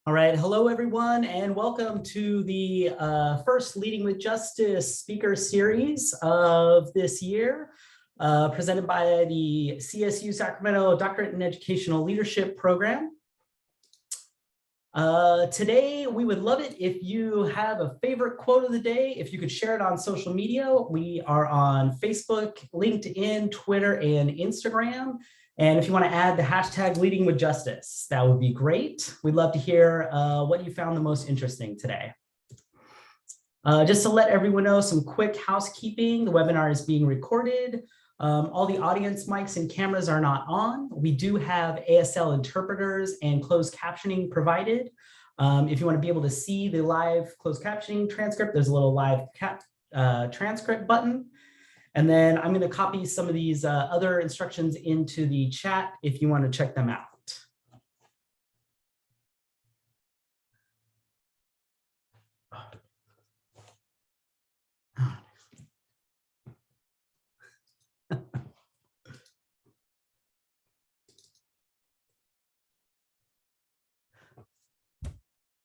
All right, hello everyone, and welcome to the first Leading with Justice speaker series of this year, presented by the CSU Sacramento Doctorate in Educational Leadership Program. Today, we would love it if you have a favorite quote of the day, if you could share it on social media. We are on Facebook, LinkedIn, Twitter, and Instagram. And if you want to add the hashtag Leading with Justice, that would be great. We'd love to hear what you found the most interesting today. Just to let everyone know, some quick housekeeping. The webinar is being recorded. All the audience mics and cameras are not on. We do have ASL interpreters and closed captioning provided. If you want to be able to see the live closed captioning transcript, there's a little live transcript button. And then I'm going to copy some of these other instructions into the chat if you want to check them out.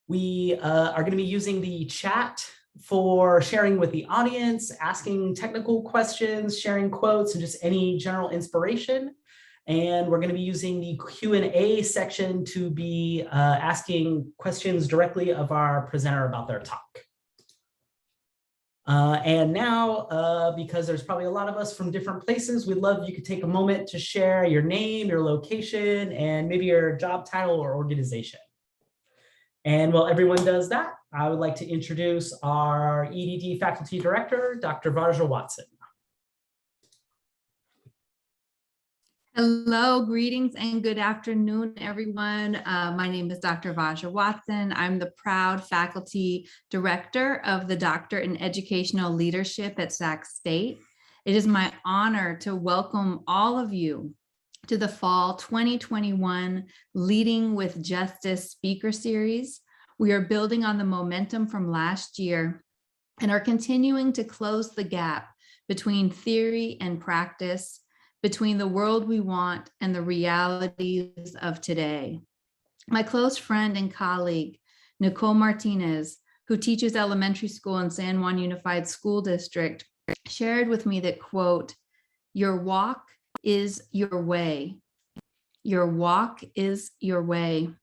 We are going to be using the chat for sharing with the audience, asking technical questions, sharing quotes, and just any general inspiration. And we're going to be using the Q&A section to be asking questions directly of our presenter about their talk. And now, because there's probably a lot of us from different places, we'd love if you could take a moment to share your name, your location, and maybe your job title or organization. And while everyone does that, I would like to introduce our EDD faculty director, Dr. Varja Watson. Hello, greetings and good afternoon, everyone. My name is Dr. Varja Watson. I'm the proud faculty director of the Doctorate in Educational Leadership at Sac State. It is my honor to welcome all of you to the Fall 2021 Leading with Justice speaker series. We are building on the momentum from last year and are continuing to close the gap between theory and practice, between the world we want and the realities of today. My close friend and colleague, Nicole Martinez, who teaches elementary school in San Juan Unified School District, shared with me that, quote, "Your walk is your way. Your walk is your way."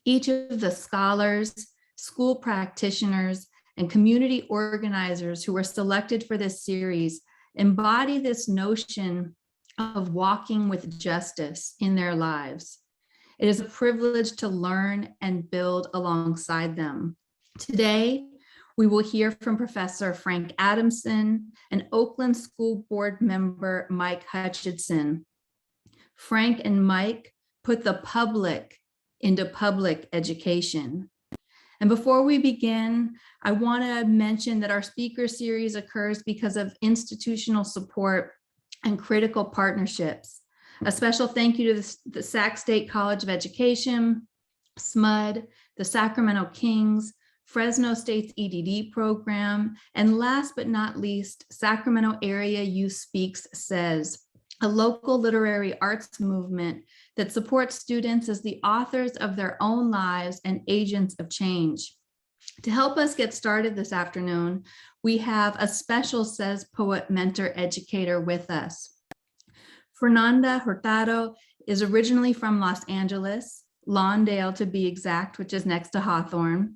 Each of the scholars, school practitioners, and community organizers who were selected for this series embody this notion of walking with justice in their lives. It is a privilege to learn and build alongside them. Today, we will hear from Professor Frank Adamson and Oakland School Board member Mike Hutchinson. Frank and Mike put the public into public education. And before we begin, I want to mention that our speaker series occurs because of institutional support and critical partnerships. A special thank you to the Sac State College of Education, SMUD, the Sacramento Kings, Fresno State's EDD program, and last but not least, Sacramento Area Youth Speaks Says, a local literary arts movement that supports students as the authors of their own lives and agents of change. To help us get started this afternoon, we have a special Says Poet mentor educator with us. Fernanda Hurtado is originally from Los Angeles, Lawndale to be exact, which is next to Hawthorne.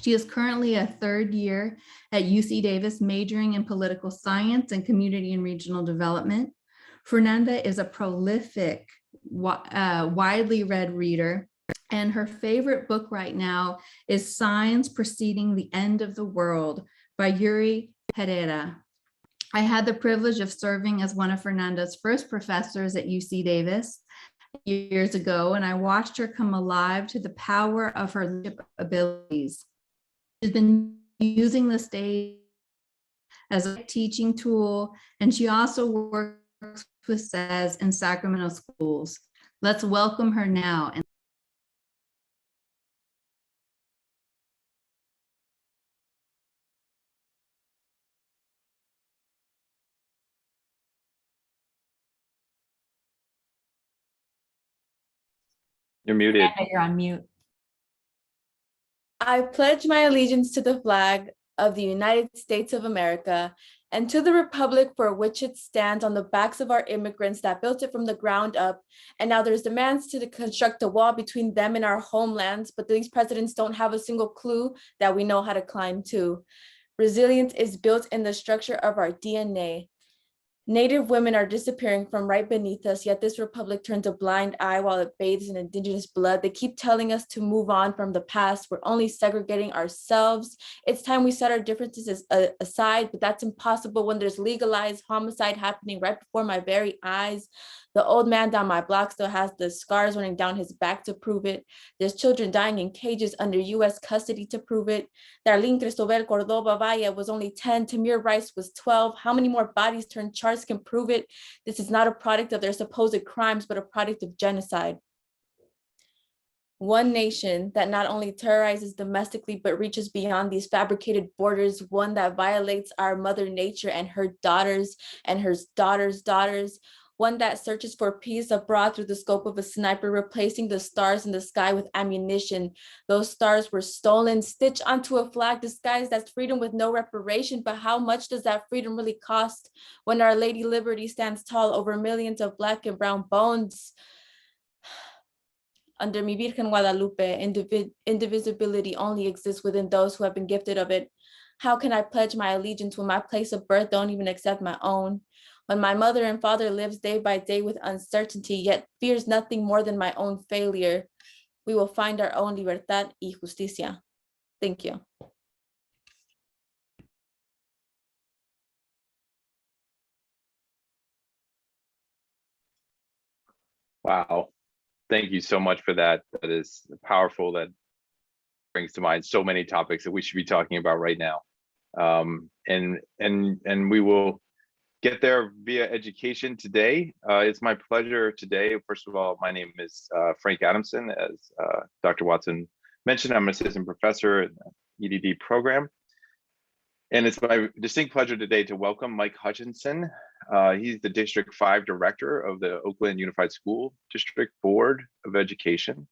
She is currently a third year at UC Davis, majoring in political science and community and regional development. Fernanda is a prolific, widely read reader, and her favorite book right now is Signs Preceding the End of the World by Yuri Herrera. I had the privilege of serving as one of Fernanda's first professors at UC Davis years ago, and I watched her come alive to the power of her leadership abilities. She's been using the stage as a teaching tool, and she also works with Says in Sacramento schools. Let's welcome her now. You're muted. You're on mute. I pledge my allegiance to the flag of the United States of America and to the republic for which it stands on the backs of our immigrants that built it from the ground up. And now there's demands to construct a wall between them and our homelands, but these presidents don't have a single clue that we know how to climb to. Resilience is built in the structure of our DNA. Native women are disappearing from right beneath us, yet this republic turns a blind eye while it bathes in indigenous blood. They keep telling us to move on from the past. We're only segregating ourselves. It's time we set our differences aside, but that's impossible when there's legalized homicide happening right before my very eyes. The old man down my block still has the scars running down his back to prove it. There's children dying in cages under US custody to prove it. Darlene Cristobal Cordoba Valle was only 10, Tamir Rice was 12. How many more bodies turned charts can prove it? This is not a product of their supposed crimes, but a product of genocide. One nation that not only terrorizes domestically, but reaches beyond these fabricated borders, one that violates our mother nature and her daughters and her daughters' daughters, one that searches for peace abroad through the scope of a sniper, replacing the stars in the sky with ammunition. Those stars were stolen, stitched onto a flag disguised as freedom with no reparation. But how much does that freedom really cost when Our Lady Liberty stands tall over millions of Black and brown bones? Under Mi Virgen Guadalupe, indivisibility only exists within those who have been gifted of it. How can I pledge my allegiance when my place of birth don't even accept my own? When my mother and father lives day by day with uncertainty, yet fears nothing more than my own failure, we will find our own libertad y justicia. Thank you. Wow. Thank you so much for that. That is powerful. That brings to mind so many topics that we should be talking about right now. And we will get there via education today. It's my pleasure today. First of all, my name is Frank Adamson. As Dr. Watson mentioned, I'm an assistant professor in the EDD program. And it's my distinct pleasure today to welcome Mike Hutchinson. He's the District 5 Director of the Oakland Unified School District Board of Education.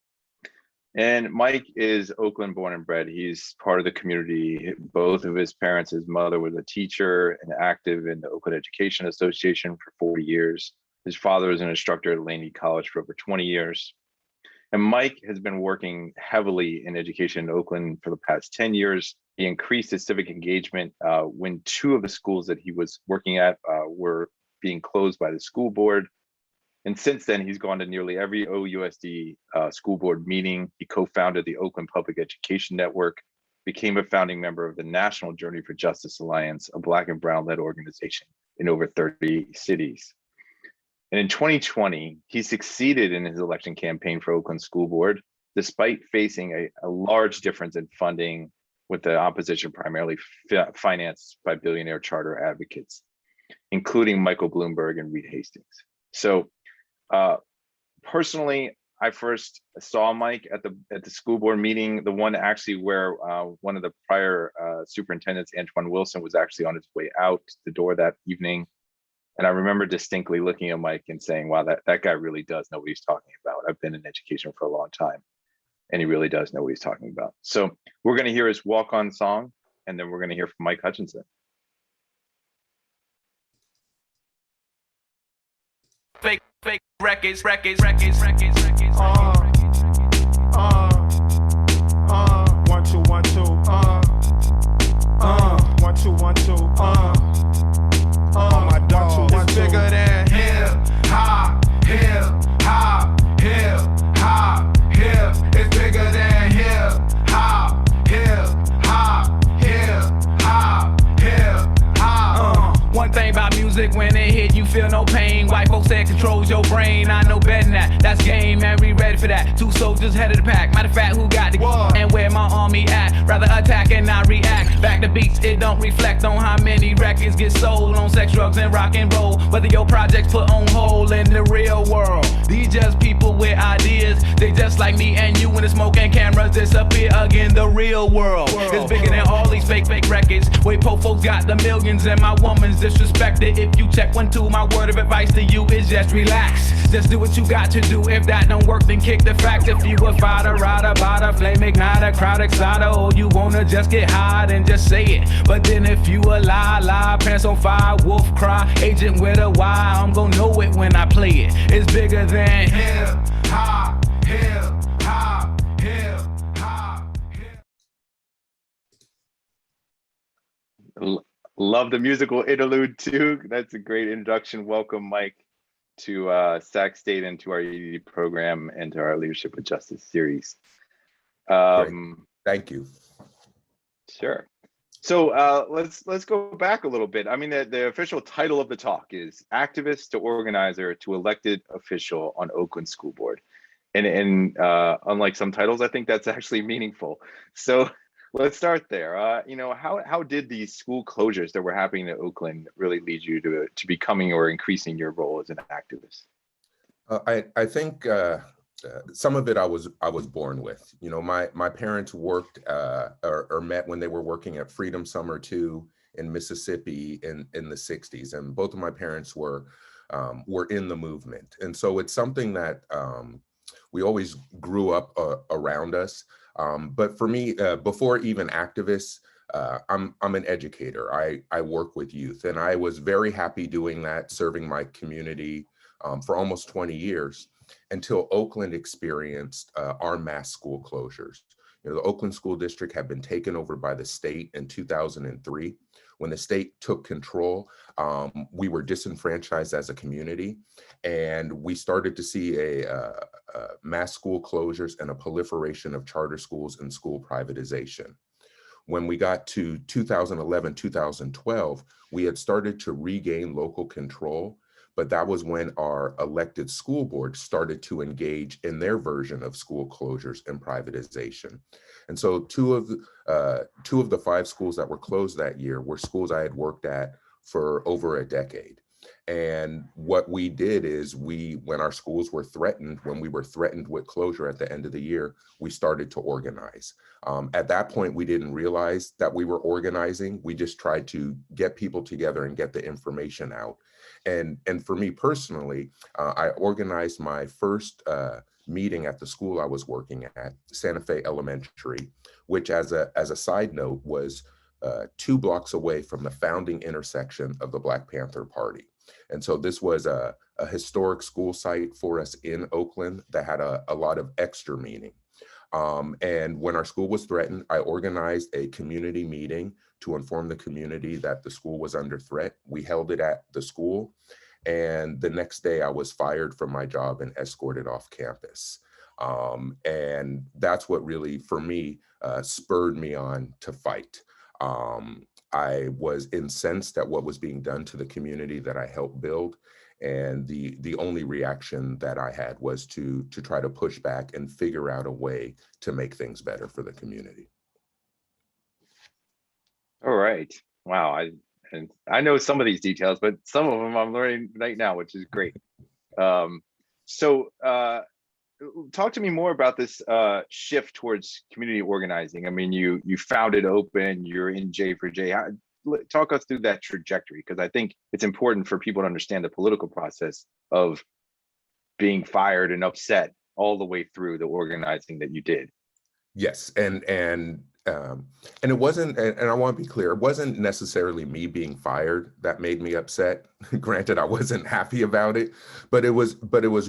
And Mike is Oakland born and bred. He's part of the community. Both of his parents, his mother was a teacher and active in the Oakland Education Association for 40 years. His father was an instructor at Laney College for over 20 years. And Mike has been working heavily in education in Oakland for the past 10 years. He increased his civic engagement when 2 of the schools that he was working at were being closed by the school board. And since then, he's gone to nearly every OUSD school board meeting. He co-founded the Oakland Public Education Network, became a founding member of the National Journey for Justice Alliance, a Black and brown-led organization in over 30 cities. And in 2020, he succeeded in his election campaign for Oakland School Board, despite facing a large difference in funding, with the opposition primarily financed by billionaire charter advocates, including Michael Bloomberg and Reed Hastings. So personally, I first saw Mike at the school board meeting, the one actually where one of the prior superintendents, Antoine Wilson, was actually on his way out the door that evening. And I remember distinctly looking at Mike and saying, wow, that guy really does know what he's talking about. I've been in education for a long time, and he really does know what he's talking about. So we're going to hear his walk-on song, and then we're going to hear from Mike Hutchinson. Fake records. 1 2 1 2 1 2 1 2 my dog 2 1 2. It's bigger than hip hop. It's bigger than hip hop. One thing about music, when it hit, you feel no pain. White folks say it controls your brain. I know better than that. That's game, man. We ready for that. 2 soldiers head of the pack. Matter of fact, who got the and where my army at? Rather attack and not react. Back to beats, it don't reflect on how many records get sold on sex, drugs, and rock and roll. Whether your projects put on hold in the real world. These just people with ideas. They just like me and you when the smoke and cameras disappear again. The real world is bigger than all these fake records. Wait, po folks got the millions and my woman's disrespected. If you check 1, 2, my word of advice to you is just relax. Just do what you got to do. If that don't work, then kick the facts. If you a fighter, rider, bada, flame igniter, crowd exciter, or you wanna just get high, then just say it. But then if you a lie, pants on fire, wolf cry, agent with a Y, I'm gonna know it when I play it. It's bigger than hip hop, hip hop, hip hop. Love the musical interlude too. That's a great introduction. Welcome, Mike, to Sac State and to our EDD program and to our Leadership with Justice series. Thank you. Sure. So let's go back a little bit. I mean, the official title of the talk is Activist to Organizer to Elected Official on Oakland School Board. And unlike some titles, I think that's actually meaningful. So let's start there. You know, how did these school closures that were happening in Oakland really lead you to becoming or increasing your role as an activist? I think some of it I was born with. You know, my parents worked or met when they were working at Freedom Summer 2 in Mississippi in the 60s, and both of my parents were in the movement, and so it's something that we always grew up around us. But for me, before even activists, I'm an educator. I work with youth, and I was very happy doing that, serving my community for almost 20 years until Oakland experienced our mass school closures. You know, the Oakland School District had been taken over by the state in 2003. When the state took control, we were disenfranchised as a community, and we started to see a mass school closures and a proliferation of charter schools and school privatization. When we got to 2011, 2012, we had started to regain local control, but that was when our elected school board started to engage in their version of school closures and privatization. And so two of the 5 schools that were closed that year were schools I had worked at for over a decade. And what we did is when our schools were threatened, when we were threatened with closure at the end of the year, we started to organize. At that point, we didn't realize that we were organizing. We just tried to get people together and get the information out. And for me personally, I organized my first meeting at the school I was working at, Santa Fe Elementary, which as a side note was 2 blocks away from the founding intersection of the Black Panther Party. And so this was a historic school site for us in Oakland that had a lot of extra meaning. And when our school was threatened, I organized a community meeting to inform the community that the school was under threat. We held it at the school, and the next day I was fired from my job and escorted off campus. And that's what really, for me, spurred me on to fight. I was incensed at what was being done to the community that I helped build. And the only reaction that I had was to try to push back and figure out a way to make things better for the community. All right. Wow. I know some of these details, but some of them I'm learning right now, which is great. So talk to me more about this shift towards community organizing. I mean, you founded Open, you're in J4J. Talk us through that trajectory, because I think it's important for people to understand the political process of being fired and upset all the way through the organizing that you did. Yes, and it wasn't, and I want to be clear, it wasn't necessarily me being fired that made me upset. Granted, I wasn't happy about it, but it was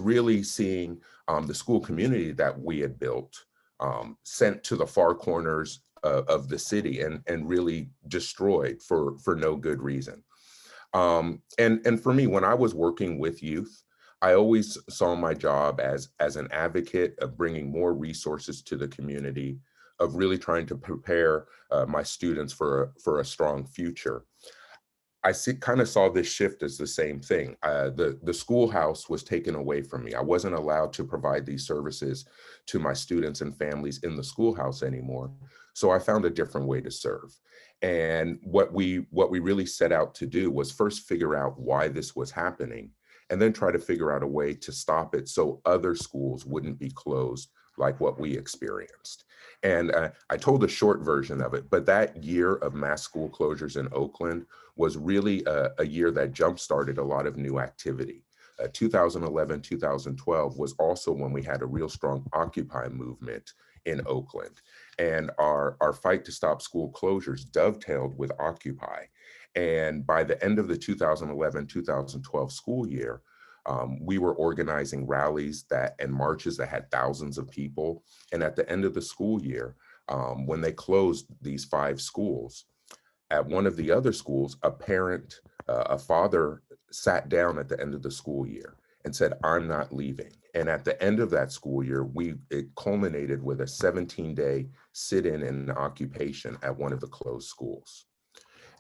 really seeing the school community that we had built sent to the far corners of the city and really destroyed for no good reason. And for me, when I was working with youth, I always saw my job as an advocate of bringing more resources to the community, of really trying to prepare my students for a strong future. I kind of saw this shift as the same thing. The schoolhouse was taken away from me. I wasn't allowed to provide these services to my students and families in the schoolhouse anymore. So I found a different way to serve. And what we really set out to do was first figure out why this was happening, and then try to figure out a way to stop it so other schools wouldn't be closed like what we experienced. And I told a short version of it, but that year of mass school closures in Oakland was really a year that jump-started a lot of new activity. 2011, 2012 was also when we had a real strong Occupy movement in Oakland. And our fight to stop school closures dovetailed with Occupy. And by the end of the 2011, 2012 school year, we were organizing rallies and marches that had thousands of people. And at the end of the school year, when they closed these 5 schools, at one of the other schools, a father sat down at the end of the school year and said, "I'm not leaving." And at the end of that school year, it culminated with a 17-day sit-in and occupation at one of the closed schools.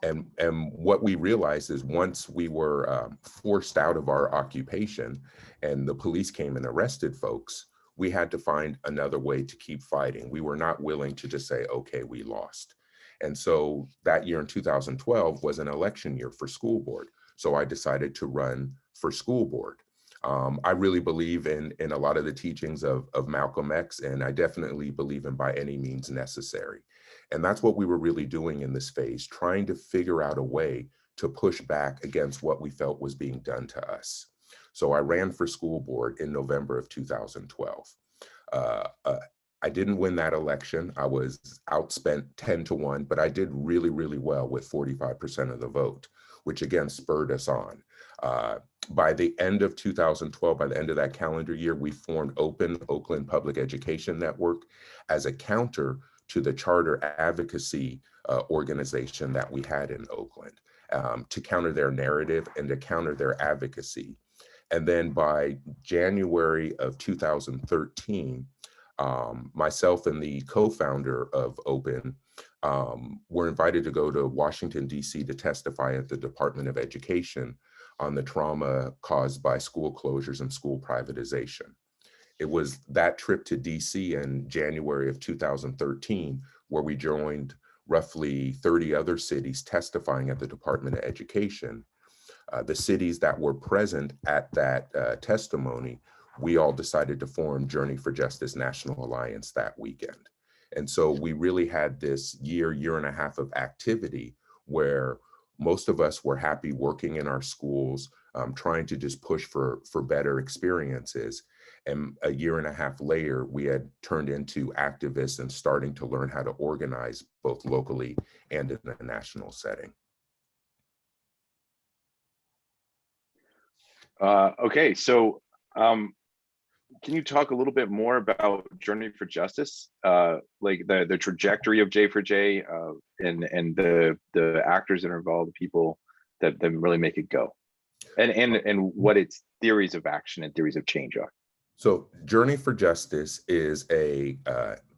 And what we realized is once we were forced out of our occupation and the police came and arrested folks, we had to find another way to keep fighting. We were not willing to just say, okay, we lost. And so that year in 2012 was an election year for school board. So I decided to run for school board. I really believe in a lot of the teachings of Malcolm X, and I definitely believe in by any means necessary. And that's what we were really doing in this phase, trying to figure out a way to push back against what we felt was being done to us. So I ran for school board in November of 2012. I didn't win that election. I was outspent 10-1, but I did really, really well with 45% of the vote, which again spurred us on. By the end of 2012, by the end of that calendar year, we formed Open Oakland Public Education Network as a counter to the charter advocacy organization that we had in Oakland, to counter their narrative and to counter their advocacy. And then by January of 2013, myself and the co-founder of Open were invited to go to Washington, D.C. to testify at the Department of Education on the trauma caused by school closures and school privatization. It was that trip to DC in January of 2013 where we joined roughly 30 other cities testifying at the Department of Education. The cities that were present at that testimony, we all decided to form Journey for Justice National Alliance that weekend. And so we really had this year and a half of activity where most of us were happy working in our schools, trying to just push for better experiences. And a year and a half later, we had turned into activists and starting to learn how to organize both locally and in a national setting. Okay, so can you talk a little bit more about Journey for Justice, like the trajectory of J4J and the actors that are involved, the people that really make it go, and what its theories of action and theories of change are? So Journey for Justice is a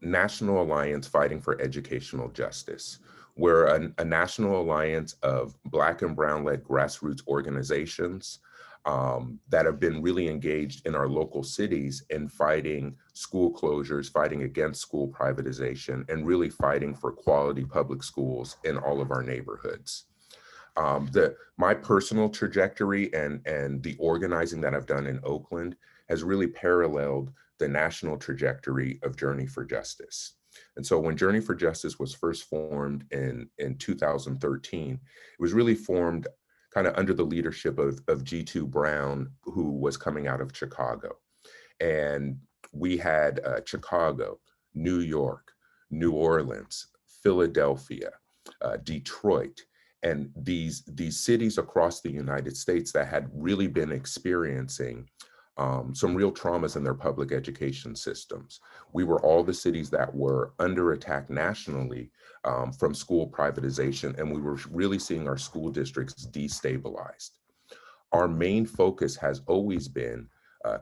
national alliance fighting for educational justice. We're a national alliance of Black and Brown-led grassroots organizations that have been really engaged in our local cities in fighting school closures, fighting against school privatization, and really fighting for quality public schools in all of our neighborhoods. My personal trajectory and the organizing that I've done in Oakland has really paralleled the national trajectory of Journey for Justice. And so when Journey for Justice was first formed in 2013, it was really formed kind of under the leadership of G2 Brown, who was coming out of Chicago. And we had Chicago, New York, New Orleans, Philadelphia, Detroit, and these cities across the United States that had really been experiencing some real traumas in their public education systems. We were all the cities that were under attack nationally from school privatization, and we were really seeing our school districts destabilized. Our main focus has always been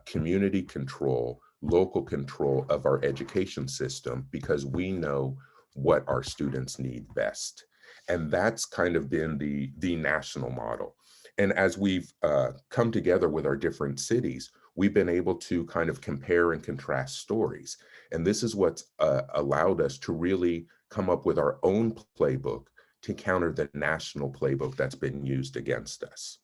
community control, local control of our education system, because we know what our students need best. And that's kind of been the national model. And as we've come together with our different cities, we've been able to kind of compare and contrast stories. And this is what's allowed us to really come up with our own playbook to counter the national playbook that's been used against us.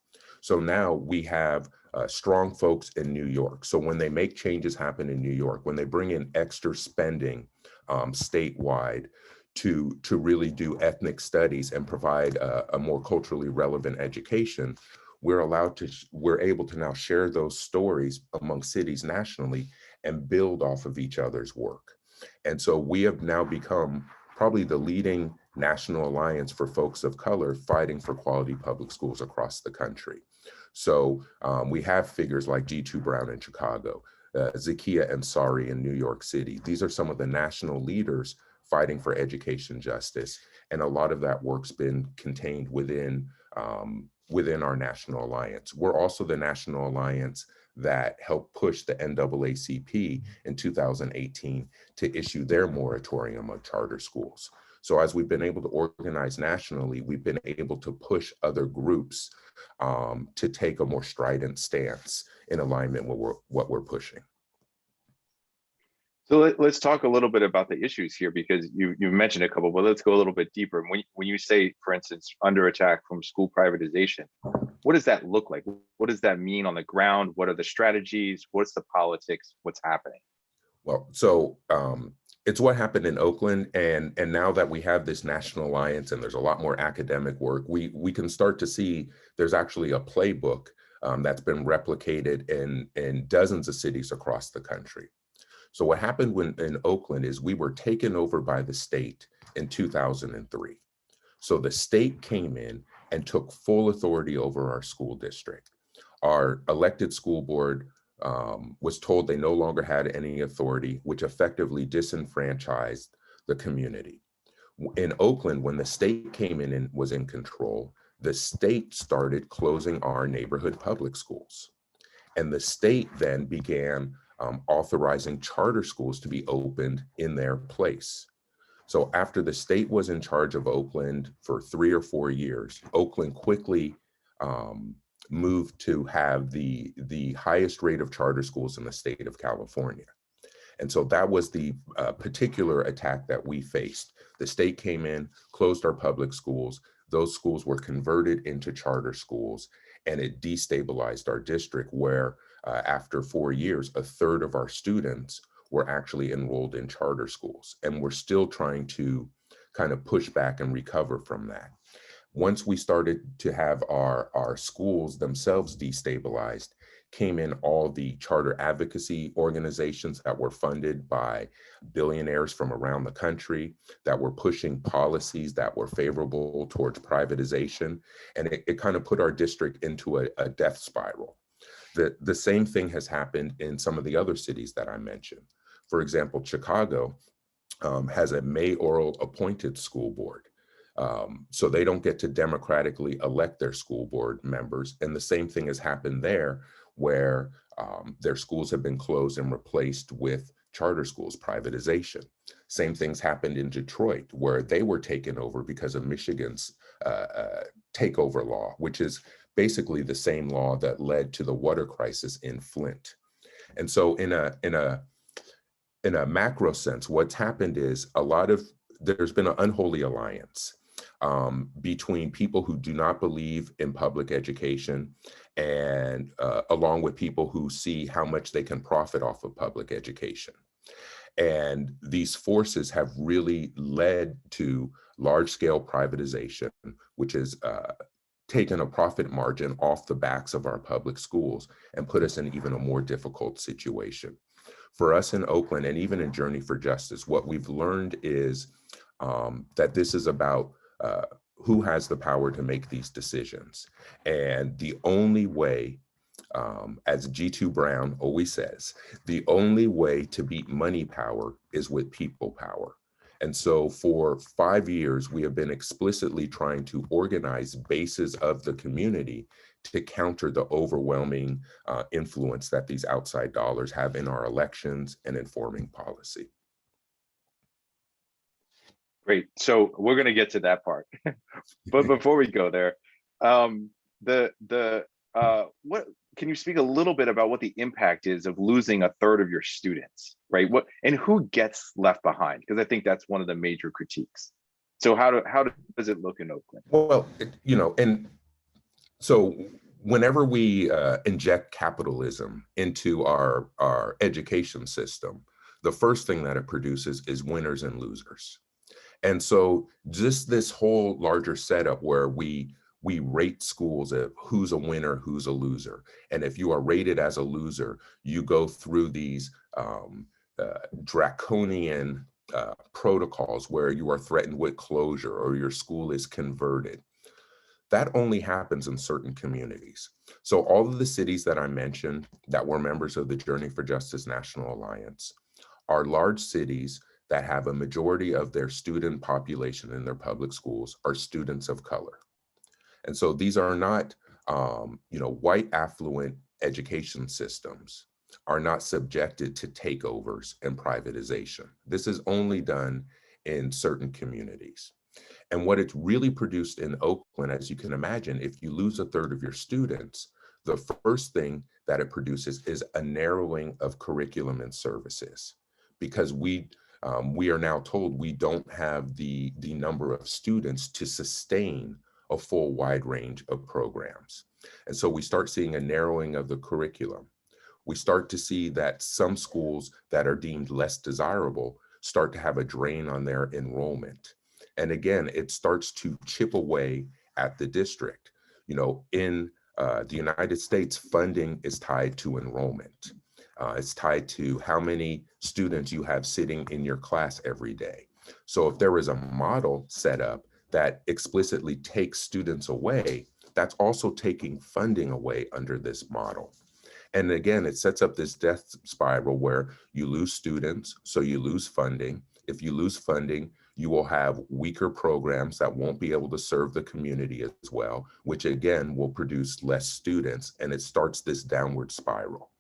So now we have strong folks in New York. So when they make changes happen in New York, when they bring in extra spending statewide to really do ethnic studies and provide a more culturally relevant education, we're able to now share those stories among cities nationally and build off of each other's work. And so we have now become probably the leading national alliance for folks of color fighting for quality public schools across the country. So we have figures like G2 Brown in Chicago, Zakia Ansari in New York City. These are some of the national leaders fighting for education justice. And a lot of that work's been contained within our national alliance. We're also the national alliance that helped push the NAACP in 2018 to issue their moratorium on charter schools. So as we've been able to organize nationally, we've been able to push other groups to take a more strident stance in alignment with what we're pushing. So let's talk a little bit about the issues here, because you mentioned a couple, but let's go a little bit deeper. When you say, for instance, under attack from school privatization, what does that look like? What does that mean on the ground? What are the strategies? What's the politics? What's happening? Well, so it's what happened in Oakland, and now that we have this national alliance and there's a lot more academic work, we can start to see there's actually a playbook that's been replicated in dozens of cities across the country. So what happened in Oakland is we were taken over by the state in 2003. So the state came in and took full authority over our school district. Our elected school board was told they no longer had any authority, which effectively disenfranchised the community. In Oakland, when the state came in and was in control, the state started closing our neighborhood public schools. And the state then began authorizing charter schools to be opened in their place. So after the state was in charge of Oakland for 3 or 4 years, Oakland quickly moved to have the highest rate of charter schools in the state of California. And so that was the particular attack that we faced. The state came in, closed our public schools. Those schools were converted into charter schools, and it destabilized our district where after 4 years, a third of our students were actually enrolled in charter schools. And we're still trying to kind of push back and recover from that. Once we started to have our schools themselves destabilized, came in all the charter advocacy organizations that were funded by billionaires from around the country that were pushing policies that were favorable towards privatization. And it kind of put our district into a death spiral. The same thing has happened in some of the other cities that I mentioned. For example, Chicago has a mayoral appointed school board. So they don't get to democratically elect their school board members. And the same thing has happened there, where their schools have been closed and replaced with charter schools, privatization. Same things happened in Detroit, where they were taken over because of Michigan's takeover law, which is basically the same law that led to the water crisis in Flint. And so in a macro sense, what's happened is there's been an unholy alliance between people who do not believe in public education and along with people who see how much they can profit off of public education. And these forces have really led to large-scale privatization, which has taken a profit margin off the backs of our public schools and put us in even a more difficult situation. For us in Oakland and even in Journey for Justice, what we've learned is that this is about who has the power to make these decisions. And the only way, as G2 Brown always says, the only way to beat money power is with people power. And so for 5 years, we have been explicitly trying to organize bases of the community to counter the overwhelming influence that these outside dollars have in our elections and informing policy. Great. So we're going to get to that part, but before we go there, what can you speak a little bit about what the impact is of losing a third of your students, right? And who gets left behind? Because I think that's one of the major critiques. So how does it look in Oakland? Well, and so whenever we inject capitalism into our education system, the first thing that it produces is winners and losers. And so just this whole larger setup where we rate schools of who's a winner, who's a loser. And if you are rated as a loser, you go through these draconian protocols where you are threatened with closure or your school is converted. That only happens in certain communities. So all of the cities that I mentioned that were members of the Journey for Justice National Alliance are large cities that have a majority of their student population in their public schools are students of color. And so these are not, white affluent education systems are not subjected to takeovers and privatization. This is only done in certain communities. And what it's really produced in Oakland, as you can imagine, if you lose a third of your students, the first thing that it produces is a narrowing of curriculum and services, because we are now told we don't have the number of students to sustain a full wide range of programs. And so we start seeing a narrowing of the curriculum. We start to see that some schools that are deemed less desirable start to have a drain on their enrollment. And again, it starts to chip away at the district. In the United States, funding is tied to enrollment. It's tied to how many students you have sitting in your class every day. So if there is a model set up that explicitly takes students away, that's also taking funding away under this model. And again, it sets up this death spiral where you lose students, so you lose funding. If you lose funding, you will have weaker programs that won't be able to serve the community as well, which again will produce less students, and it starts this downward spiral.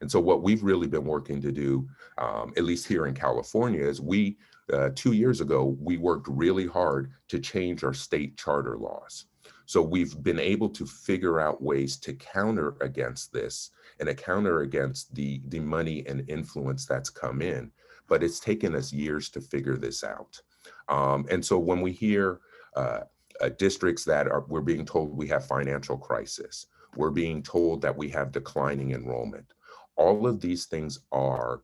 And so what we've really been working to do, at least here in California, is 2 years ago, we worked really hard to change our state charter laws. So we've been able to figure out ways to counter against this and to counter against the money and influence that's come in, but it's taken us years to figure this out. And so when we hear districts that we're being told we have financial crisis, we're being told that we have declining enrollment, all of these things are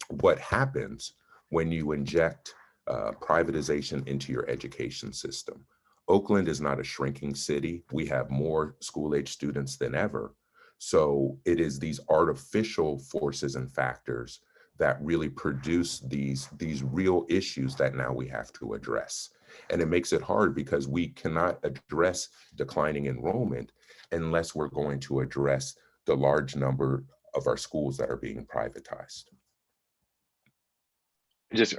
what happens when you inject privatization into your education system. Oakland is not a shrinking city. We have more school-age students than ever. So it is these artificial forces and factors that really produce these real issues that now we have to address. And it makes it hard because we cannot address declining enrollment unless we're going to address the large number of our schools that are being privatized. Just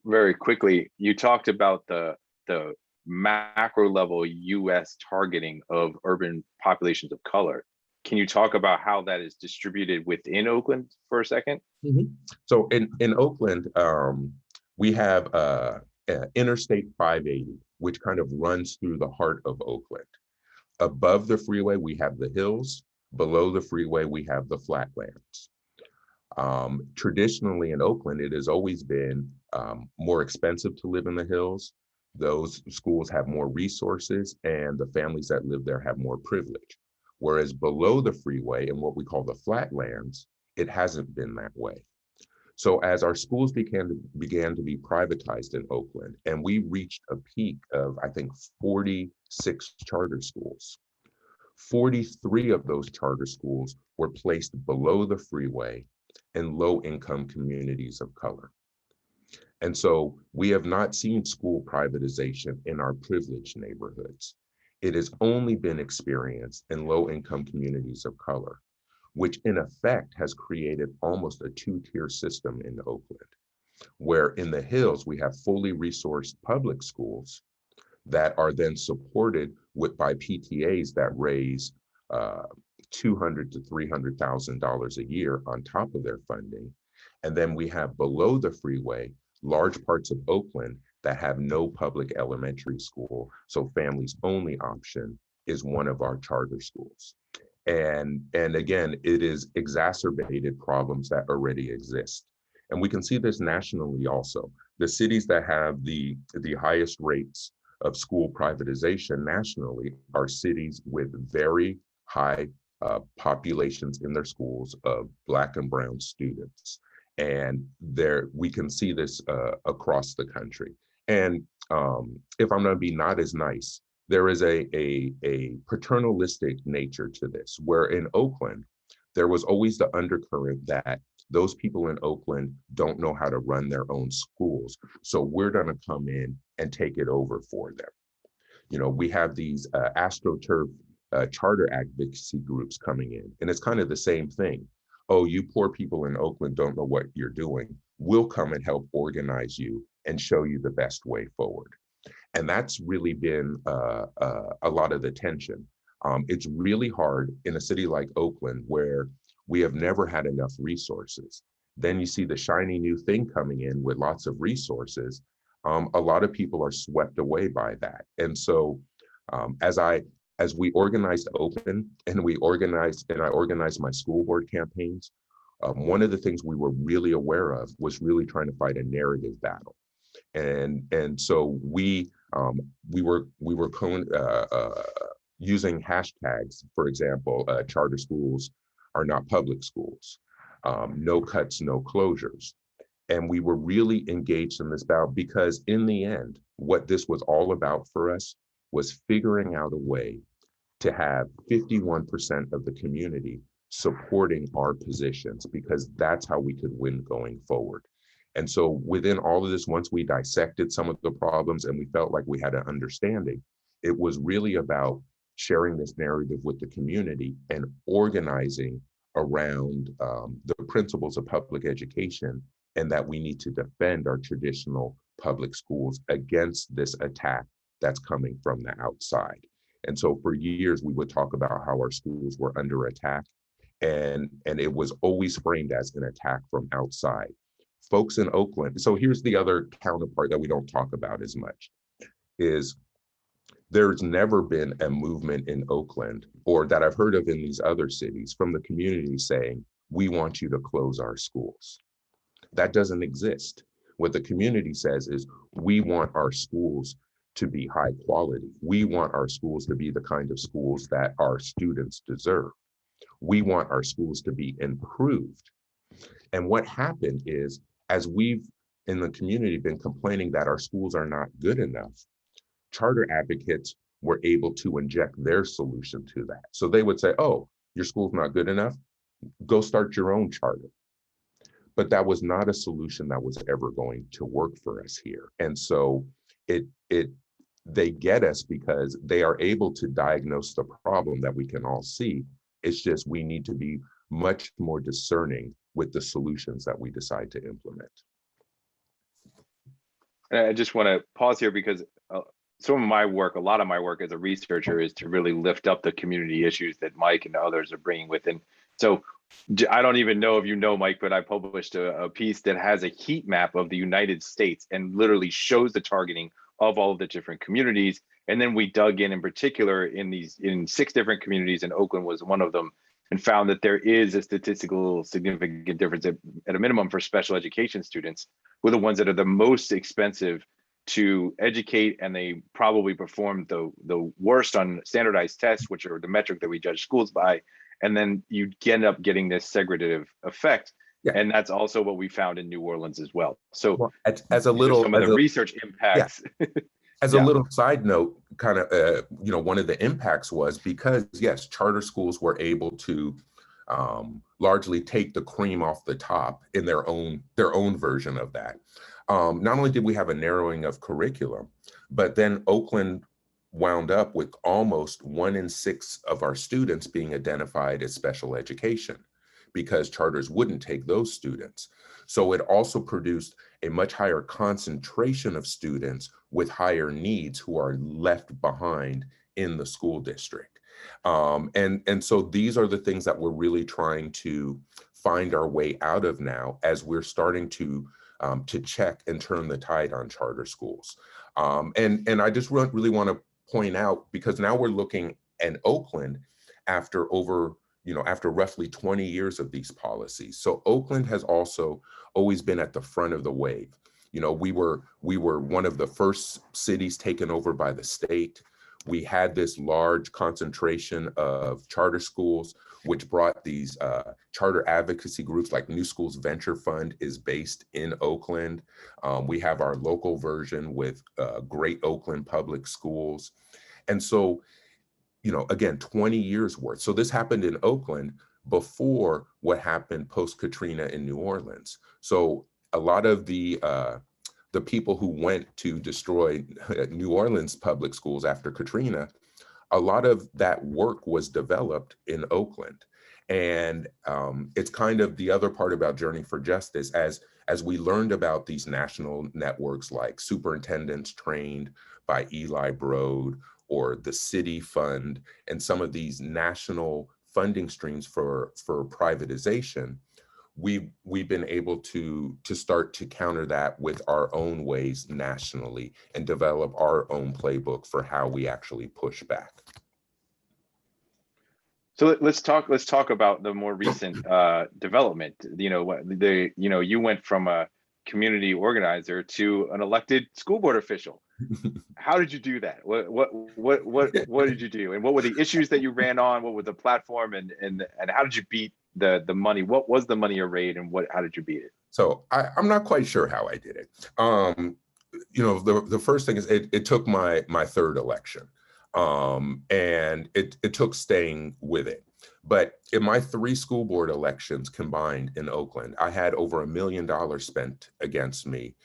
very quickly, you talked about the macro level US targeting of urban populations of color. Can you talk about how that is distributed within Oakland for a second? Mm-hmm. So in Oakland, we have Interstate 580, which kind of runs through the heart of Oakland. Above the freeway, we have the hills. Below the freeway, we have the flatlands. Traditionally in Oakland, it has always been more expensive to live in the hills. Those schools have more resources and the families that live there have more privilege. Whereas below the freeway and what we call the flatlands, it hasn't been that way. So as our schools began to be privatized in Oakland, and we reached a peak of, I think, 46 charter schools, 43 of those charter schools were placed below the freeway in low-income communities of color. And so we have not seen school privatization in our privileged neighborhoods. It has only been experienced in low-income communities of color, which in effect has created almost a two-tier system in Oakland, where in the hills we have fully resourced public schools that are then supported by PTAs that raise $200,000 to $300,000 a year on top of their funding. And then we have below the freeway, large parts of Oakland that have no public elementary school. So families only option is one of our charter schools. And again, it is exacerbated problems that already exist. And we can see this nationally also. The cities that have the highest rates of school privatization nationally are cities with very high populations in their schools of Black and brown students. And there we can see this across the country. And if I'm going to be not as nice, there is a paternalistic nature to this, where in Oakland, there was always the undercurrent that those people in Oakland don't know how to run their own schools. So we're going to come in and take it over for them. You know, we have these AstroTurf charter advocacy groups coming in, and it's kind of the same thing. Oh, you poor people in Oakland don't know what you're doing. We'll come and help organize you and show you the best way forward. And that's really been a lot of the tension. It's really hard in a city like Oakland, where we have never had enough resources. Then you see the shiny new thing coming in with lots of resources. A lot of people are swept away by that. And so as we organized Open and I organized my school board campaigns, one of the things we were really aware of was really trying to fight a narrative battle. And so we were using hashtags. For example, charter schools are not public schools, no cuts, no closures. And we were really engaged in this battle because in the end, what this was all about for us was figuring out a way to have 51% of the community supporting our positions, because that's how we could win going forward. And so within all of this, once we dissected some of the problems and we felt like we had an understanding, it was really about sharing this narrative with the community and organizing around the principles of public education, and that we need to defend our traditional public schools against this attack that's coming from the outside. And so for years, we would talk about how our schools were under attack, and it was always framed as an attack from outside. Folks in Oakland, so here's the other counterpart that we don't talk about as much, is there's never been a movement in Oakland, or that I've heard of in these other cities, from the community saying, we want you to close our schools. That doesn't exist. What the community says is, we want our schools to be high quality. We want our schools to be the kind of schools that our students deserve. We want our schools to be improved. And what happened is, as we've in the community been complaining that our schools are not good enough, charter advocates were able to inject their solution to that. So they would say, oh, your school's not good enough, go start your own charter. But that was not a solution that was ever going to work for us here. And so they get us because they are able to diagnose the problem that we can all see. It's just we need to be much more discerning with the solutions that we decide to implement. And I just want to pause here because some of my work, a lot of my work as a researcher, is to really lift up the community issues that Mike and others are bringing with. And so I don't even know if you know, Mike, but I published a piece that has a heat map of the United States and literally shows the targeting of all of the different communities. And then we dug in particular in 6 different communities, and Oakland was one of them, and found that there is a statistical significant difference at a minimum for special education students, who are the ones that are the most expensive to educate, and they probably perform the worst on standardized tests, which are the metric that we judge schools by. And then you end up getting this segregative effect. Yeah. And that's also what we found in New Orleans as well. So as a little, some of the research impacts. Yeah. As a little side note, kind of, one of the impacts was because, yes, charter schools were able to largely take the cream off the top in their own version of that. Not only did we have a narrowing of curriculum, but then Oakland wound up with almost 1 in 6 of our students being identified as special education, because charters wouldn't take those students. So it also produced a much higher concentration of students with higher needs who are left behind in the school district. And so these are the things that we're really trying to find our way out of now, as we're starting to check and turn the tide on charter schools. And I just really want to point out, because now we're looking at Oakland after roughly 20 years of these policies. So Oakland has also always been at the front of the wave. You know, we were one of the first cities taken over by the state. We had this large concentration of charter schools, which brought these charter advocacy groups like New Schools Venture Fund is based in Oakland. We have our local version with Great Oakland Public Schools. And so, you know, again, 20 years worth. So this happened in Oakland before what happened post-Katrina in New Orleans. So a lot of the people who went to destroy New Orleans public schools after Katrina, a lot of that work was developed in Oakland. And it's kind of the other part about Journey for Justice, as we learned about these national networks like Superintendents Trained by Eli Broad or the City Fund and some of these national funding streams for privatization, we've been able to start to counter that with our own ways nationally and develop our own playbook for how we actually push back. So let's talk about the more recent development. You know, you went from a community organizer to an elected school board official. How did you do that? What did you do? And what were the issues that you ran on? What was the platform? And how did you beat the money? What was the money arrayed, and how did you beat it? So I'm not quite sure how I did it. You know, the first thing is it took my third election. And it took staying with it. But in my 3 school board elections combined in Oakland, I had over $1 million spent against me,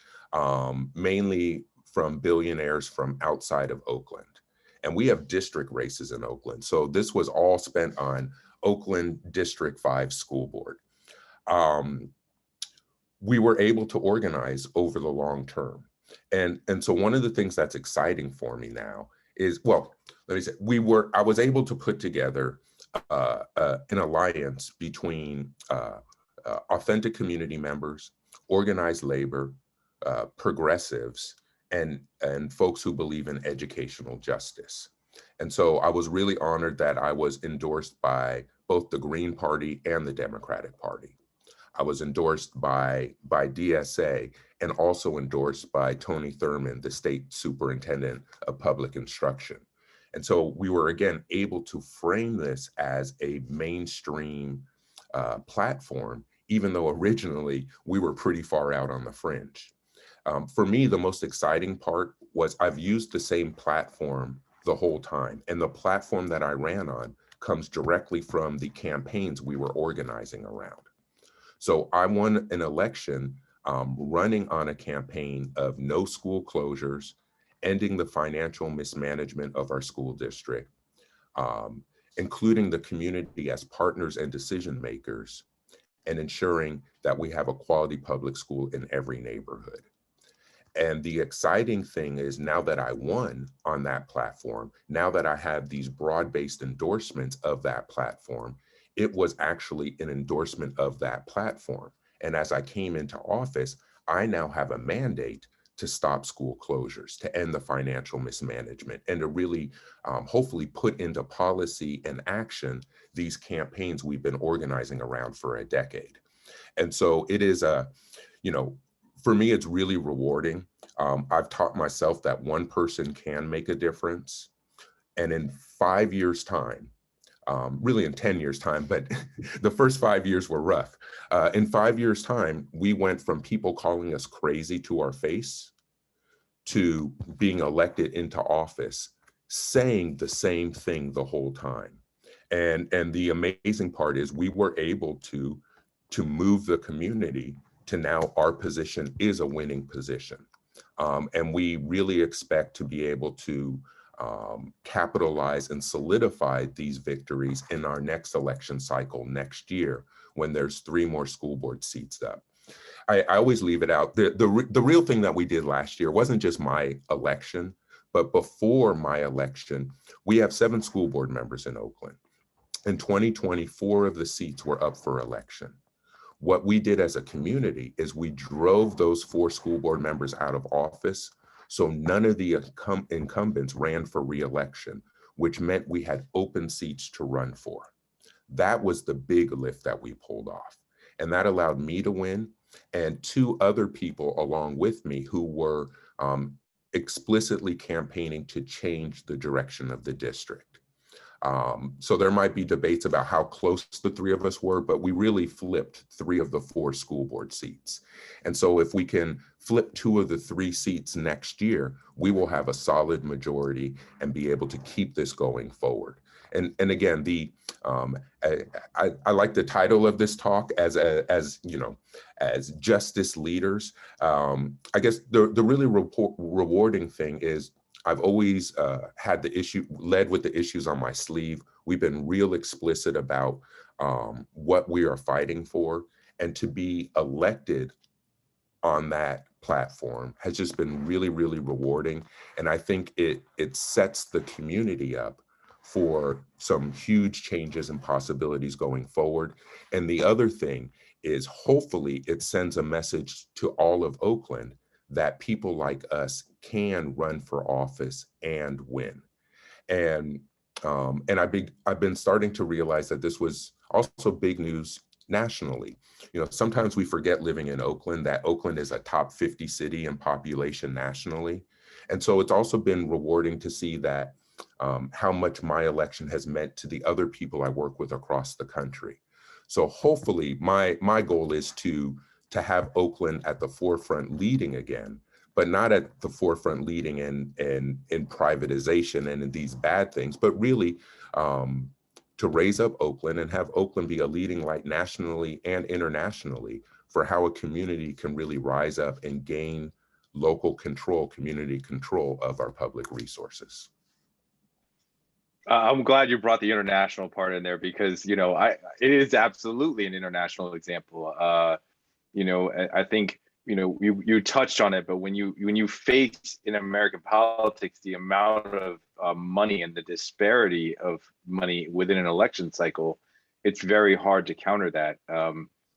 mainly from billionaires from outside of Oakland. And we have district races in Oakland. So this was all spent on Oakland District 5 school board. We were able to organize over the long term. And so one of the things that's exciting for me now is, well, let me say, I was able to put together an alliance between authentic community members, organized labor, progressives, and folks who believe in educational justice. And so I was really honored that I was endorsed by both the Green Party and the Democratic Party. I was endorsed by DSA and also endorsed by Tony Thurmond, the state superintendent of public instruction. And so we were, again, able to frame this as a mainstream platform, even though originally we were pretty far out on the fringe. For me, the most exciting part was I've used the same platform the whole time. And the platform that I ran on comes directly from the campaigns we were organizing around. So I won an election running on a campaign of no school closures, ending the financial mismanagement of our school district, including the community as partners and decision makers, and ensuring that we have a quality public school in every neighborhood. And the exciting thing is, now that I won on that platform, now that I have these broad-based endorsements of that platform, it was actually an endorsement of that platform. And as I came into office, I now have a mandate to stop school closures, to end the financial mismanagement, and to really hopefully put into policy and action these campaigns we've been organizing around for a decade. And so it is for me, it's really rewarding. I've taught myself that one person can make a difference. And in 5 years' time, really in 10 years' time, but the first 5 years were rough. In 5 years' time, we went from people calling us crazy to our face to being elected into office, saying the same thing the whole time. And the amazing part is we were able to move the community to now our position is a winning position. And we really expect to be able to capitalize and solidify these victories in our next election cycle next year, when there's 3 more school board seats up. I always leave it out. The real thing that we did last year wasn't just my election, but before my election, we have 7 school board members in Oakland. In 2020, 4 of the seats were up for election. What we did as a community is we drove those 4 school board members out of office, so none of the incumbents ran for re-election, which meant we had open seats to run for. That was the big lift that we pulled off. And that allowed me to win and 2 other people along with me who were explicitly campaigning to change the direction of the district. So there might be debates about how close the 3 of us were, but we really flipped 3 of the 4 school board seats. And so if we can flip 2 of the 3 seats next year, we will have a solid majority and be able to keep this going forward. And again, I like the title of this talk as justice leaders. I guess the really rewarding thing is I've always had led with the issues on my sleeve. We've been real explicit about what we are fighting for, and to be elected on that platform has just been really, really rewarding. And I think it sets the community up for some huge changes and possibilities going forward. And the other thing is hopefully it sends a message to all of Oakland that people like us can run for office and win. And I've been starting to realize that this was also big news nationally. Sometimes we forget living in Oakland that Oakland is a top 50 city in population nationally. And so it's also been rewarding to see that how much my election has meant to the other people I work with across the country. So hopefully my goal is to have Oakland at the forefront leading again, but not at the forefront leading in privatization and in these bad things, but really to raise up Oakland and have Oakland be a leading light nationally and internationally for how a community can really rise up and gain local control, community control of our public resources. I'm glad you brought the international part in there because, it is absolutely an international example. I think, you touched on it, but when you face in American politics, the amount of money and the disparity of money within an election cycle, it's very hard to counter that.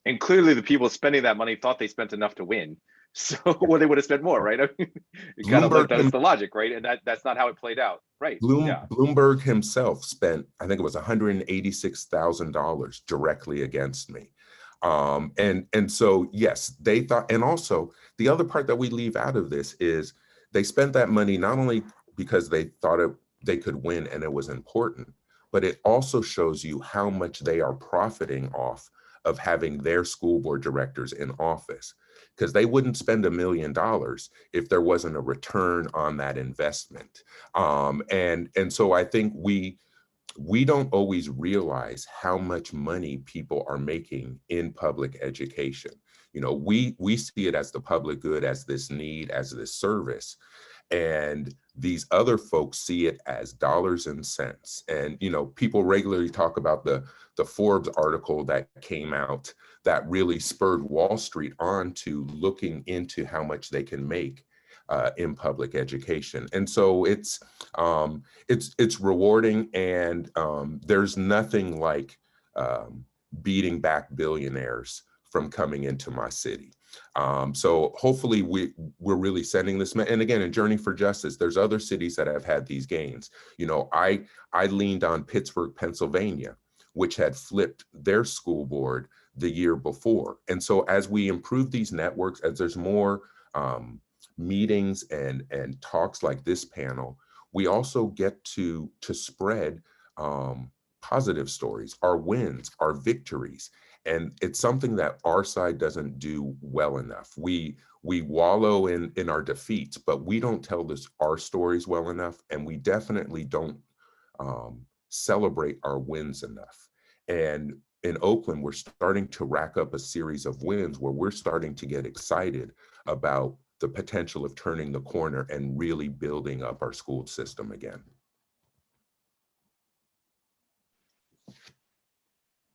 And clearly the people spending that money thought they spent enough to win. So, well, they would have spent more, right? I mean, that's the logic, right? And that's not how it played out, right? Bloomberg himself spent, I think it was $186,000 directly against me. And so, yes, they thought, and also the other part that we leave out of this is they spent that money not only because they thought they could win and it was important, but it also shows you how much they are profiting off of having their school board directors in office, because they wouldn't spend $1 million if there wasn't a return on that investment. And so I think we don't always realize how much money people are making in public education. We see it as the public good, as this need, as this service. And these other folks see it as dollars and cents. And, people regularly talk about the Forbes article that came out that really spurred Wall Street on to looking into how much they can make in public education. And so it's rewarding, and there's nothing like beating back billionaires from coming into my city. So hopefully we're really sending this, and again, in Journey for Justice, there's other cities that have had these gains. I leaned on Pittsburgh, Pennsylvania, which had flipped their school board the year before. And so as we improve these networks, as there's more meetings and talks like this panel, we also get to spread positive stories, our wins, our victories. And it's something that our side doesn't do well enough. We wallow in our defeats, but we don't tell our stories well enough, and we definitely don't celebrate our wins enough. And in Oakland, we're starting to rack up a series of wins where we're starting to get excited about the potential of turning the corner and really building up our school system again.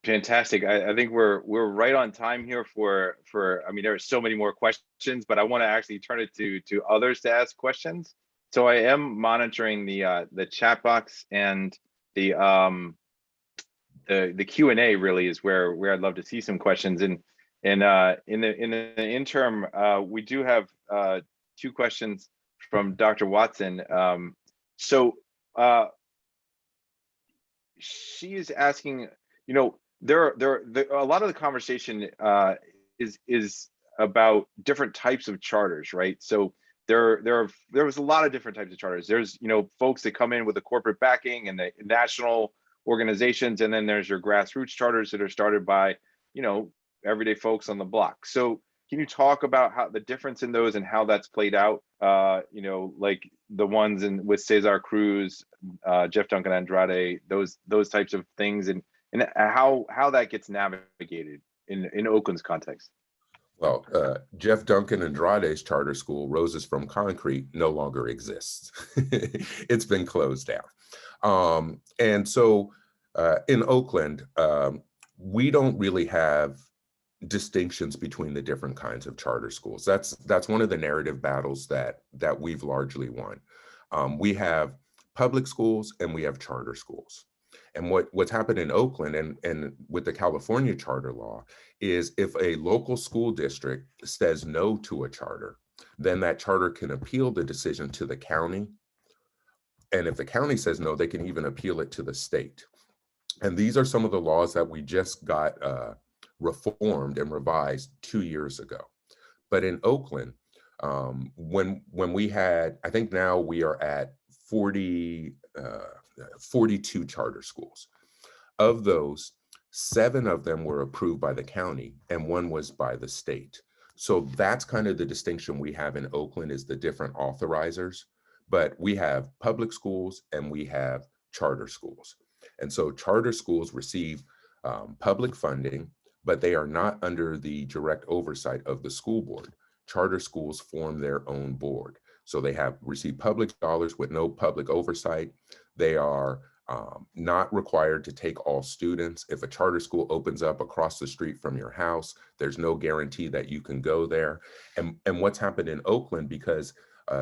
Fantastic. I think we're right on time here for I mean, there are so many more questions, but I want to actually turn it to others to ask questions. So I am monitoring the chat box, and the Q&A really is where I'd love to see some questions. And in the interim, we do have 2 questions from Dr. Watson. So she is asking, a lot of the conversation is about different types of charters, right? So there was a lot of different types of charters. There's, you know, folks that come in with a corporate backing and the national organizations, and then there's your grassroots charters that are started by, you know, everyday folks on the block. So can you talk about how the difference in those and how that's played out? You know, like the ones with Cesar Cruz, Jeff Duncan Andrade, those types of things, and how that gets navigated in Oakland's context. Well, Jeff Duncan Andrade's charter school, Roses from Concrete, no longer exists. It's been closed down. And so in Oakland, we don't really have distinctions between the different kinds of charter schools. That's one of the narrative battles that we've largely won. We have public schools and we have charter schools. And what's happened in Oakland and with the California charter law is if a local school district says no to a charter, then that charter can appeal the decision to the county. And if the county says no, they can even appeal it to the state. And these are some of the laws that we just got reformed and revised 2 years ago. But in Oakland, when we had, I think now we are at 42 charter schools. Of those, 7 of them were approved by the county and 1 was by the state. So that's kind of the distinction we have in Oakland, is the different authorizers. But we have public schools and we have charter schools. And so charter schools receive public funding, but they are not under the direct oversight of the school board. Charter schools form their own board. So they receive public dollars with no public oversight. They are not required to take all students. If a charter school opens up across the street from your house, there's no guarantee that you can go there. And what's happened in Oakland, because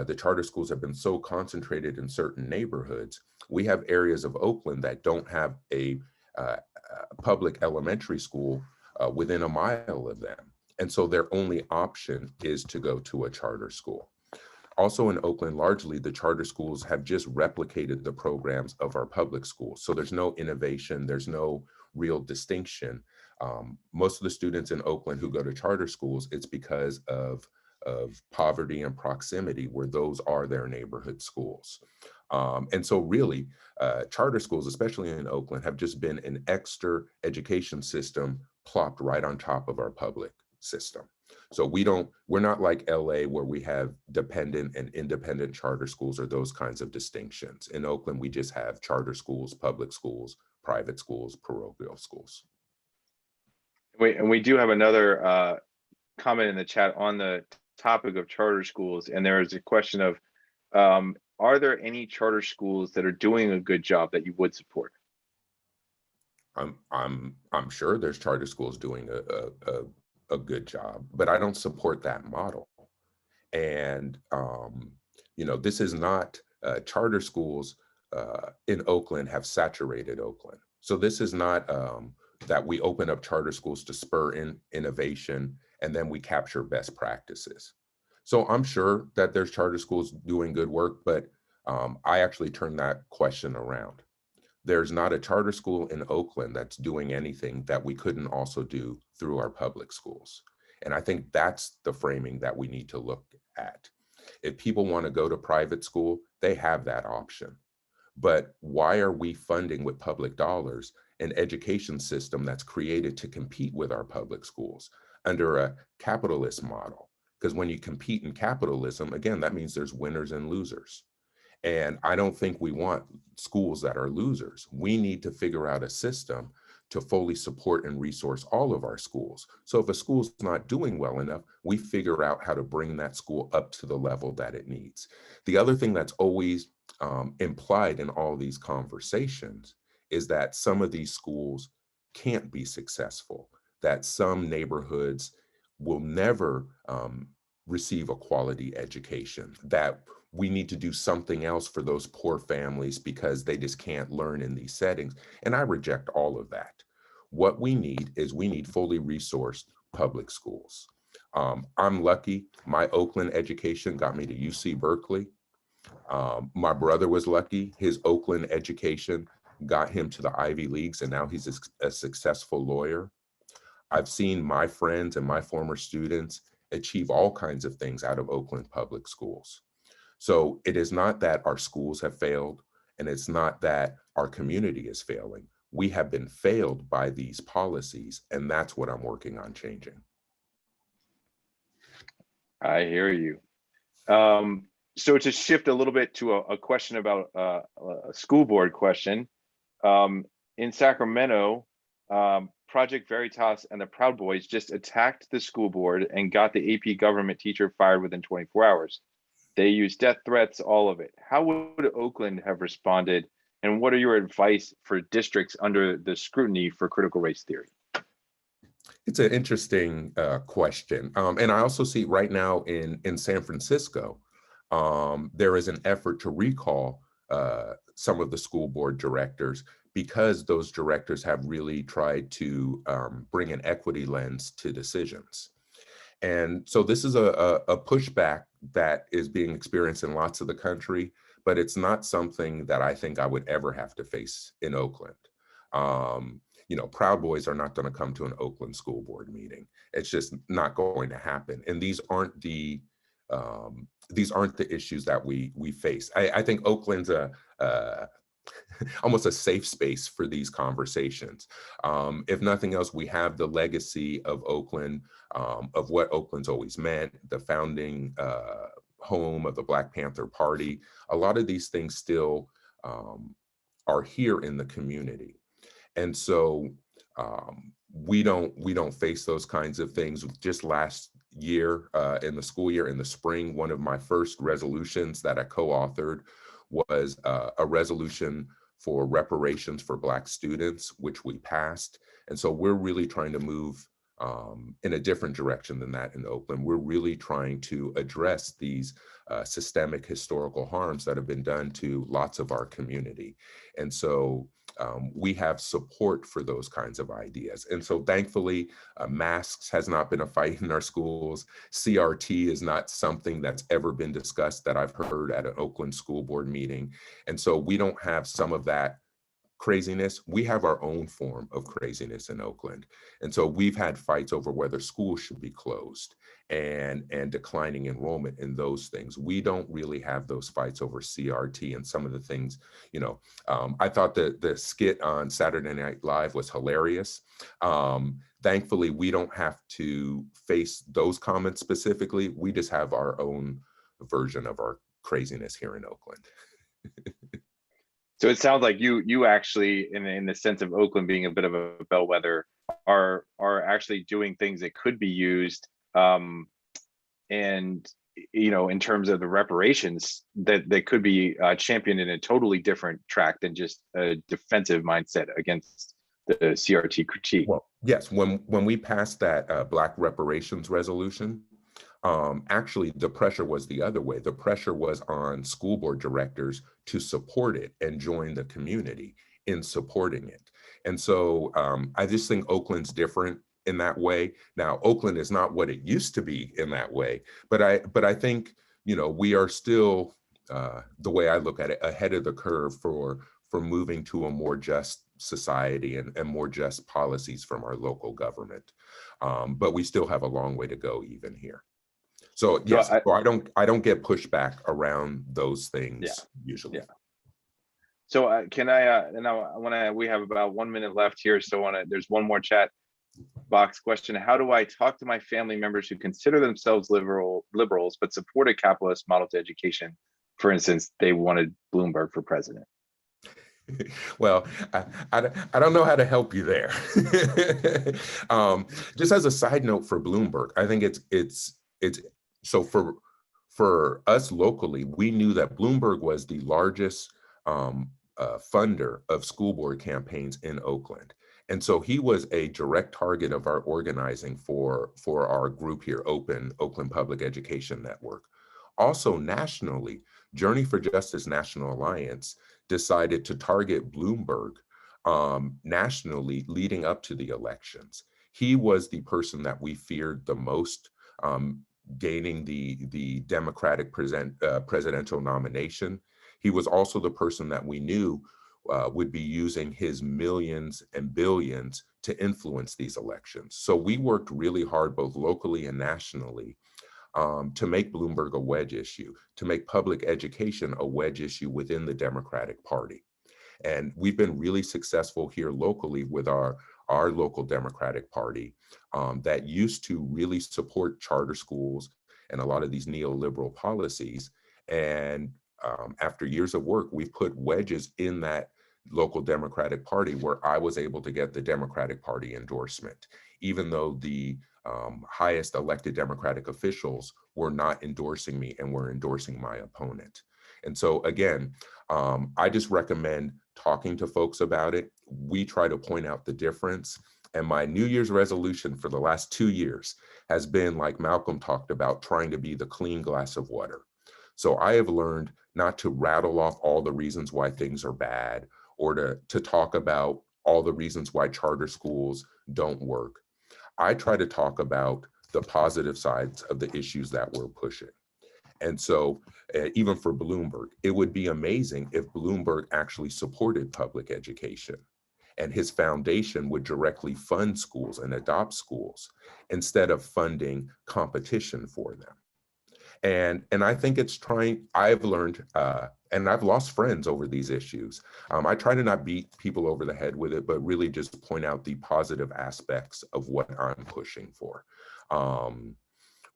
the charter schools have been so concentrated in certain neighborhoods, we have areas of Oakland that don't have a public elementary school within a mile of them. And so their only option is to go to a charter school. Also in Oakland, largely the charter schools have just replicated the programs of our public schools. So there's no innovation, there's no real distinction. Most of the students in Oakland who go to charter schools, it's because of poverty and proximity, where those are their neighborhood schools. And so really, charter schools, especially in Oakland, have just been an extra education system plopped right on top of our public system. So we're not like LA, where we have dependent and independent charter schools or those kinds of distinctions. In Oakland, we just have charter schools, public schools, private schools, parochial schools. And we do have another comment in the chat on the topic of charter schools. And there is a question of, are there any charter schools that are doing a good job that you would support? I'm sure there's charter schools doing a good job, but I don't support that model. And you know, this is not charter schools in Oakland have saturated Oakland. So this is not that we open up charter schools to spur in innovation and then we capture best practices. So I'm sure that there's charter schools doing good work, but I actually turn that question around. There's not a charter school in Oakland that's doing anything that we couldn't also do through our public schools. And I think that's the framing that we need to look at. If people want to go to private school, they have that option. But why are we funding with public dollars an education system that's created to compete with our public schools under a capitalist model? Because when you compete in capitalism, again, that means there's winners and losers. And I don't think we want schools that are losers. We need to figure out a system to fully support and resource all of our schools. So if a school's not doing well enough, we figure out how to bring that school up to the level that it needs. The other thing that's always implied in all these conversations is that some of these schools can't be successful, that some neighborhoods will never receive a quality education, that we need to do something else for those poor families because they just can't learn in these settings. And I reject all of that. What we need is we need fully resourced public schools. I'm lucky, my Oakland education got me to UC Berkeley. My brother was lucky, his Oakland education got him to the Ivy Leagues, and now he's a successful lawyer. I've seen my friends and my former students achieve all kinds of things out of Oakland Public Schools. So it is not that our schools have failed, and it's not that our community is failing. We have been failed by these policies, and that's what I'm working on changing. I hear you. So to shift a little bit to a question about a school board question, in Sacramento, Project Veritas and the Proud Boys just attacked the school board and got the AP government teacher fired within 24 hours. They used death threats, all of it. How would Oakland have responded? And what are your advice for districts under the scrutiny for critical race theory? It's an interesting question. And I also see right now in San Francisco, there is an effort to recall some of the school board directors, because those directors have really tried to bring an equity lens to decisions. And so this is a pushback that is being experienced in lots of the country, but it's not something that I think I would ever have to face in Oakland. You know, Proud Boys are not going to come to an Oakland school board meeting. It's just not going to happen. And these aren't the issues that we face. I think Oakland's almost a safe space for these conversations. If nothing else, we have the legacy of Oakland, of what Oakland's always meant, the founding home of the Black Panther Party. A lot of these things still are here in the community. And so we don't face those kinds of things. Just last year, in the school year, in the spring, one of my first resolutions that I co-authored was a resolution for reparations for Black students, which we passed. And so we're really trying to move in a different direction than that in Oakland. We're really trying to address these systemic historical harms that have been done to lots of our community. And so we have support for those kinds of ideas. And so thankfully, masks has not been a fight in our schools. CRT is not something that's ever been discussed that I've heard at an Oakland school board meeting. And so we don't have some of that craziness. We have our own form of craziness in Oakland. And so we've had fights over whether schools should be closed and declining enrollment in those things. We don't really have those fights over CRT and some of the things, you know. I thought that the skit on Saturday Night Live was hilarious. Thankfully, we don't have to face those comments specifically. We just have our own version of our craziness here in Oakland. So it sounds like you actually, in the sense of Oakland being a bit of a bellwether, are actually doing things that could be used, and you know, in terms of the reparations, that could be championed in a totally different track than just a defensive mindset against the CRT critique. Well, yes, when we passed that Black reparations resolution, actually the pressure was the other way. The pressure was on school board directors to support it and join the community in supporting it. And so I just think Oakland's different in that way. Now, Oakland is not what it used to be in that way, but I think, you know, we are still, the way I look at it, ahead of the curve for moving to a more just society and more just policies from our local government. But we still have a long way to go even here. So yes, so I don't get pushback around those things usually. Yeah. So can I? And we have about 1 minute left here. So there's one more chat box question. How do I talk to my family members who consider themselves liberals but support a capitalist model to education? For instance, they wanted Bloomberg for president. Well, I don't know how to help you there. Just as a side note for Bloomberg, I think it's so for us locally, we knew that Bloomberg was the largest funder of school board campaigns in Oakland. And so he was a direct target of our organizing for our group here, Oakland Public Education Network. Also nationally, Journey for Justice National Alliance decided to target Bloomberg nationally leading up to the elections. He was the person that we feared the most, gaining the Democratic presidential nomination. He was also the person that we knew would be using his millions and billions to influence these elections. So we worked really hard, both locally and nationally, to make Bloomberg a wedge issue, to make public education a wedge issue within the Democratic Party. And we've been really successful here locally with our local Democratic Party that used to really support charter schools and a lot of these neoliberal policies. And after years of work, we've put wedges in that local Democratic Party where I was able to get the Democratic Party endorsement, even though the highest elected Democratic officials were not endorsing me and were endorsing my opponent. And so again, I just recommend talking to folks about it. We try to point out the difference. And my New Year's resolution for the last 2 years has been, like Malcolm talked about, trying to be the clean glass of water. So I have learned not to rattle off all the reasons why things are bad, or to talk about all the reasons why charter schools don't work. I try to talk about the positive sides of the issues that we're pushing. And so even for Bloomberg, it would be amazing if Bloomberg actually supported public education and his foundation would directly fund schools and adopt schools instead of funding competition for them. And I think it's trying, I've learned, and I've lost friends over these issues. I try to not beat people over the head with it, but really just point out the positive aspects of what I'm pushing for.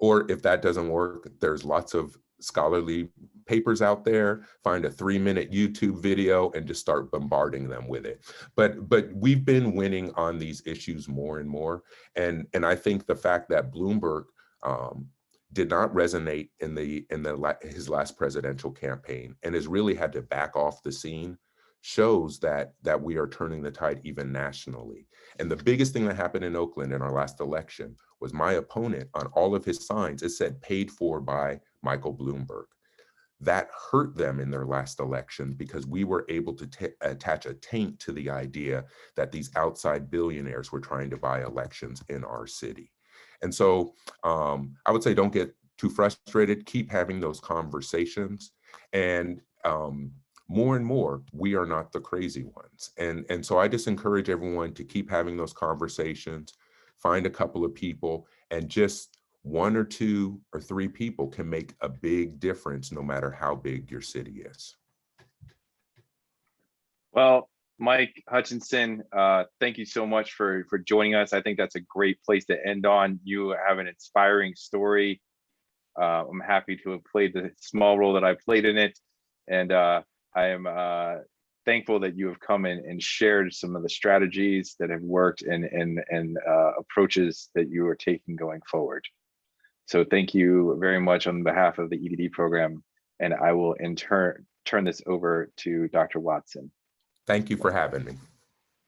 Or if that doesn't work, there's lots of scholarly papers out there. Find a 3-minute YouTube video and just start bombarding them with it. But we've been winning on these issues more and more. And I think the fact that Bloomberg did not resonate in his last presidential campaign and has really had to back off the scene shows that we are turning the tide even nationally. And the biggest thing that happened in Oakland in our last election was my opponent, on all of his signs, it said paid for by Michael Bloomberg. That hurt them in their last election because we were able to attach a taint to the idea that these outside billionaires were trying to buy elections in our city. And so I would say don't get too frustrated, keep having those conversations. And more and more, we are not the crazy ones. And so I just encourage everyone to keep having those conversations, find a couple of people, and just 1 or 2 or 3 people can make a big difference no matter how big your city is. Well, Mike Hutchinson, thank you so much for joining us. I think that's a great place to end on. You have an inspiring story. I'm happy to have played the small role that I played in it. And I am thankful that you have come in and shared some of the strategies that have worked and approaches that you are taking going forward. So thank you very much on behalf of the EDD program. And I will in turn turn this over to Dr. Watson. Thank you for having me.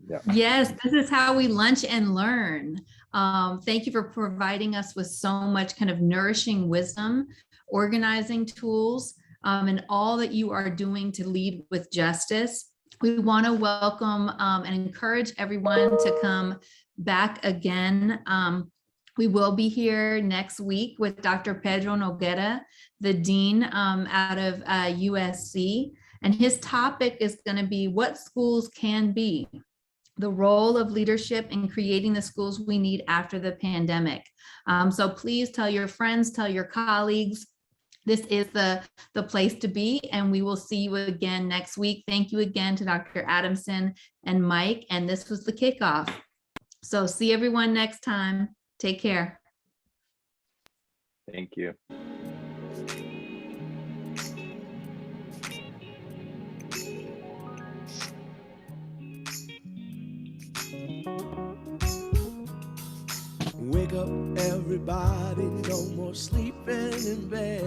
Yeah. Yes, this is how we lunch and learn. Thank you for providing us with so much kind of nourishing wisdom, organizing tools, and all that you are doing to lead with justice. We want to welcome and encourage everyone to come back again. We will be here next week with Dr. Pedro Noguera, the dean out of USC, and his topic is going to be what schools can be. The role of leadership in creating the schools we need after the pandemic. So please tell your friends, tell your colleagues, this is the place to be, and we will see you again next week. Thank you again to Dr. Adamson and Mike, and this was the kickoff. So see everyone next time. Take care. Thank you. Wake up, everybody, no more sleeping in bed.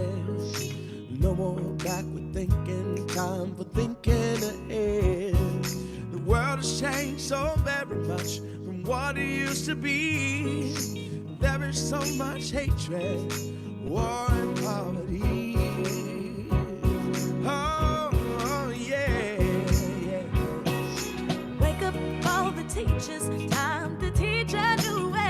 No more backward thinking, time for thinking ahead. The world has changed so very much from what it used to be. There is so much hatred, war and poverty. Oh, yeah, yeah. Wake up all the teachers, time to teach a new way.